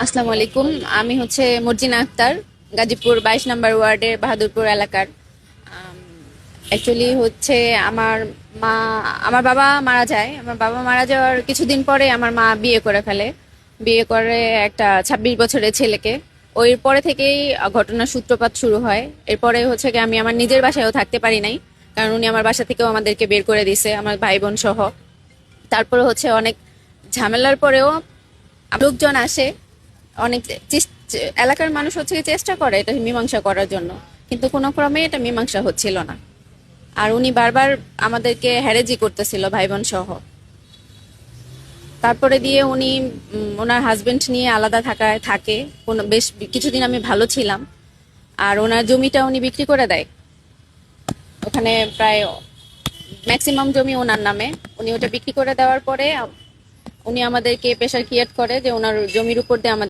আসসালামু আলাইকুম। আমি হচ্ছে মর্জিনা আক্তার, গাজীপুর 22 নম্বর ওয়ার্ডের বাহাদুরপুর এলাকার। অ্যাকচুয়ালি হচ্ছে আমার মা আমার বাবা মারা যায়। আমার বাবা মারা যাওয়ার কিছুদিন পরে আমার মা বিয়ে করে ফেলে। বিয়ে করে একটা 26 বছরের ছেলেকে। ওই পরে থেকেই ঘটনার সূত্রপাত শুরু হয়। এরপরে হচ্ছে কি আমি আমার নিজের বাসায়ও থাকতে পারি নাই, কারণ উনি আমার বাসা থেকেও আমাদেরকে বের করে দিছে, আমার ভাই বোন সহ। তারপরে হচ্ছে অনেক ঝামেলার পরেও লোকজন আসে, অনেক এলাকার মানুষ হচ্ছে কি চেষ্টা করে এটা মীমাংসা করার জন্য, কিন্তু কোনো ক্রমে এটা মীমাংসা হচ্ছিল না। আর উনি বারবার আমাদেরকে হ্যারেজি করতেছিল, ভাই বোন সহ। তারপরে দিয়ে উনি ওনার হাজবেন্ড নিয়ে আলাদা থাকে। কোনো বেশ কিছুদিন আমি ভালো ছিলাম। আর ওনার জমিটা উনি বিক্রি করে দেয়। ওখানে প্রায় ম্যাক্সিমাম জমি ওনার নামে। উনি ওটা বিক্রি করে দেওয়ার পরে উনি আমাদেরকে প্রেশার ক্রিয়েট করে যে ওনার জমির উপর দিয়ে আমাদের